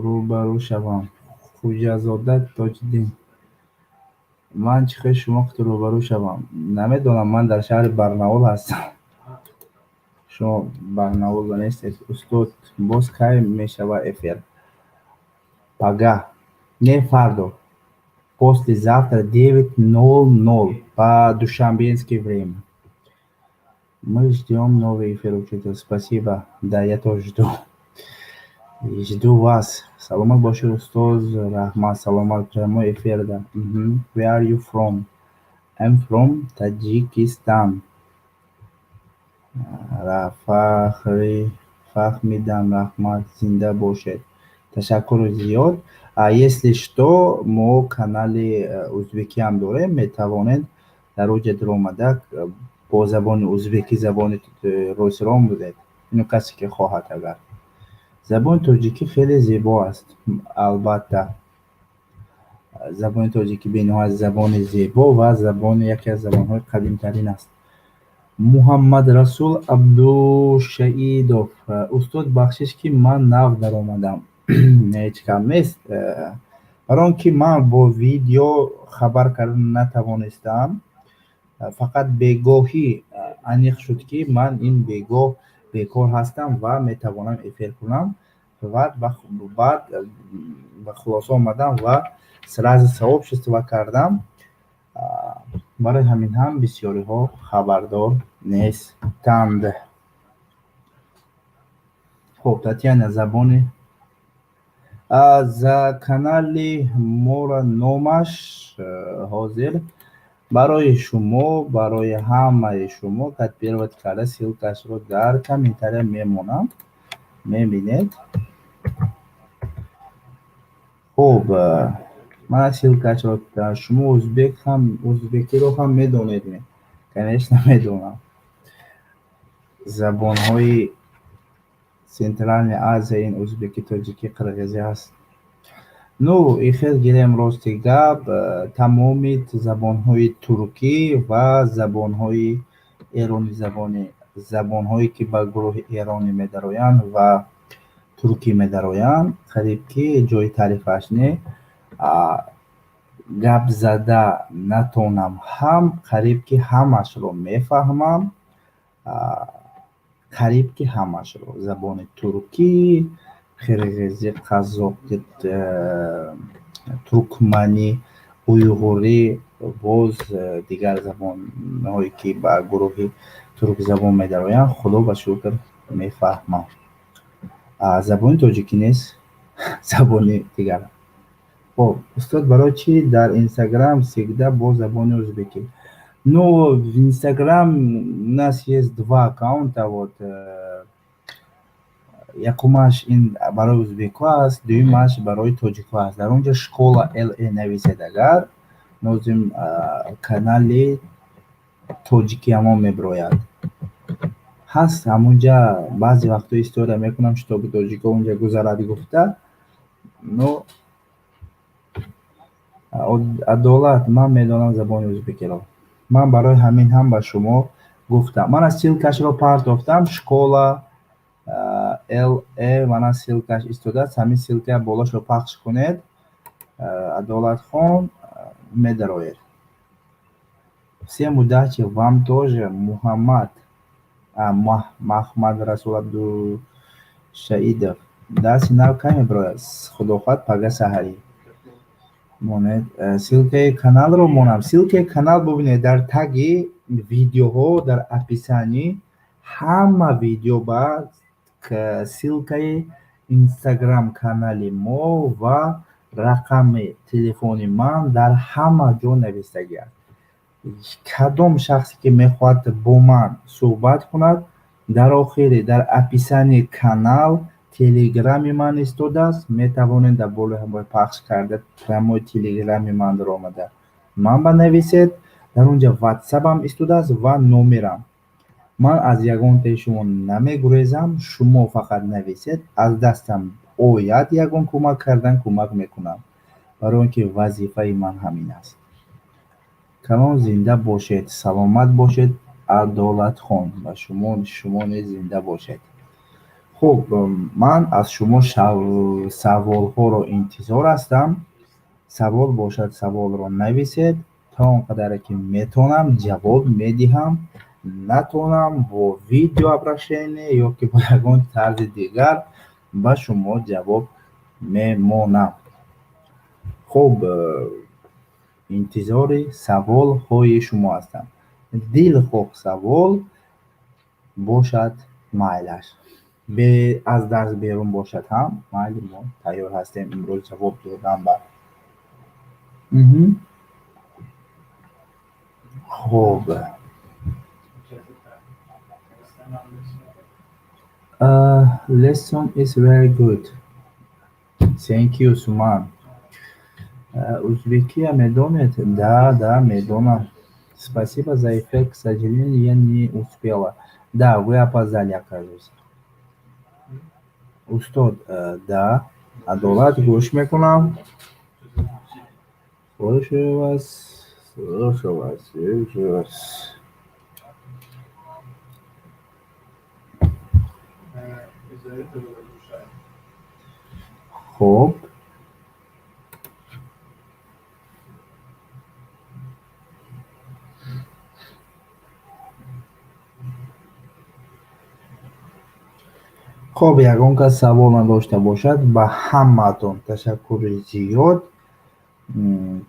рӯбарӯ шавам. Хуҷазода Тоҷдин. Ман чӣ хел шумо худто рӯбарӯ шавам? Намедонам, ман дар шаҳри Барнаул ҳастам. Шумо Барнаулда нестед. Устод, боз кай мешавад эфир? Пага. Не фардо. Послезавтра 9:00 по душанбенское время. Мы ждем новый эфир, учитель. Спасибо. Да, я тоже жду. Жду вас. Саломат бошед, устоз. Рахмат. Саломат. Прямой эфир, да. Where are you from? I'm from Tajikistan. Фахмидам. Рахмат. Зинда бошед. Ташаккур зиёд. Если что, мо канали узбекӣ ҳам дорем. Метавонед дар оҷа диромада бо забони узбекӣ забони рӯсиро омӯзед. Ину касе ки хоҳад. Агар забони тоҷикӣ хеле зебо аст. Албатта забони тоҷикӣ бениҳоят забони зебо ва яке аз забонҳои қадимтарин аст. Муҳаммад Расул Абдушаидов. Устод бахшиш ки ман нав даромадам. Ҳеҷ кам нест. Барои он ки ман бо видео хабар кардан натавонистам, фақат бегоҳӣ аниқ шуд ки ман ин бегоҳ бекор ҳастам ва метавонам эфир кунам. Баъд ба хулоса омадам ва сразу савоб шустива кардам. барои ҳамин ҳам бисёриҳо хабардор нестанд. хуб, Татьяна, забони за канали мора номаш ҳозир барои шумо, барои ҳамаи шумо копировать карда ссилкашро дар комментария мемонам, мебинед. хуб, ман ссилкашро шумо ӯзбекиро ҳам медонед? Конечно медонам. забонҳои Центральной Азия ин ӯзбекӣ, тоҷикӣ, қирғизӣ ҳаст. Ну, ихел гирем рости гап, тамоми забонҳои туркӣ ва забонҳои эронӣ, забонҳое ки ба гурӯҳи эронӣ медароянд ва туркӣ медароянд, қариб ки ҷои таърифаш не. гап зада натонам ҳам, қариб ки ҳамашро мефаҳмам, қариб ки ҳамашро. Забони туркӣ, қирғизӣ, қазоқӣ, туркманӣ, уйғурӣ, боз дигар забонҳое ки ба гурӯҳи туркзабон медароянд, худо ба шукр мефаҳмам. забони тоҷикӣ нест, забони дигар. хуб, устод, барои чӣ дар Инстаграм всегда бо забони ӯзбекӣ? Ну, в Инстаграм у нас есть два аккаунта. Вот якумаш ин барои ӯзбеку аст, дуюмаш барои тоҷику аст. Дар он ҷо школа LA нависед, агар лозим канали тоҷикӣ ҳамон мебирояд. ҳаст ҳамонҷа баъзе вақтҳо история мекунам, шитоби тоҷико онҷа гузарад гуфта. Ну, адолат, ман медонам забони ӯзбекиро. Ман барои ҳамин ҳам ба шумо гуфтам. Ман ссилкашро партофтам, школа LA, мана ссилкаш истодааст. Ҳамин ссилка болошро пахш кунед. Адолатхон медароед. Всем удачи, вам тоже, Мухаммад Махмад Расул Абдушаидов. Даси нав кай мебирояд? Худохоҳад пага саҳарӣ. монед ссилкаи каналро монам. Ссилкаи канал бубинед дар таги видеоҳо, дар описанӣ ҳама видео ба ссилкаи Инстаграм канали мо ва рақами телефони ман дар ҳама ҷо навистагӣ аст. кадом шахсе ки мехоҳад бо ман суҳбат кунад, дар охири дар описании канал телеграми ман истодааст. Метавонед дар болои пахш карда прямои телеграми ман даромада ман банависед. Дар он ҷо ватсапам истодааст ва номерам. ман аз ягонтаи шумо намегурезам. Шумо фақат нависед, аз дастам ояд ягон кӯмак кардан кӯмак мекунам, барои он ки вазифаи ман ҳамин аст. калон зинда бошед, саломат бошед. Адолатхон, ба шумо низ зинда бошед. хуб, ман аз шумо саволҳоро интизор ҳастам. савол бошад, саволро нависед. то он қадаре ки метонам ҷавоб медиҳам. натонам бо видео обращение ё ки бо ягон тарзи дигар ба шумо ҷавоб мемонам. хуб, интизори саволҳои шумо ҳастам. дилхоҳ савол бошад майлаш, аз дарс берун бошад ҳам майли, мо тайёр ҳастем имрӯз ҷавоб додан ба. хуб, lesson is very good. Thank you, Suman. Узбекия медонед? Да, медонам. Спасибо за эфир. К сожалению, я не успела. Да, вы опоздали, оказывается. Устод, да. Адолат, гӯш мекунам. слушаю вас. خب خب یگان کس سوال نداشته باشد با همتون تشکر زیاد.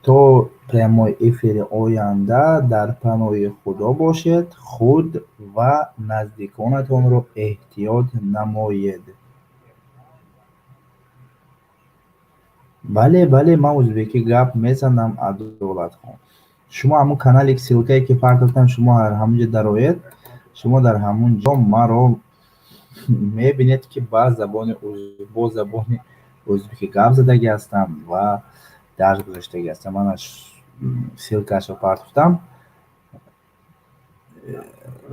تا پیام‌های افیر آینده در پناه خدا باشید. خود و نزدیکانتان را احتیاط نمایید. بله من ازبکی گپ میزنم. عدالت خان شما همون کانال سیلکایی که فرق دادم شما هر همونجا درآید. شما در همون جا مرا میبینید که با زبان ازبکی گپ زدگی هستم و درس گذاشتگی هستم. من از سیلکاش رو پرتفتم.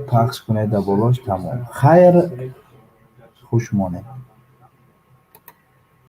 پخش کنید در بالاش تمام. خیر خوش مانید.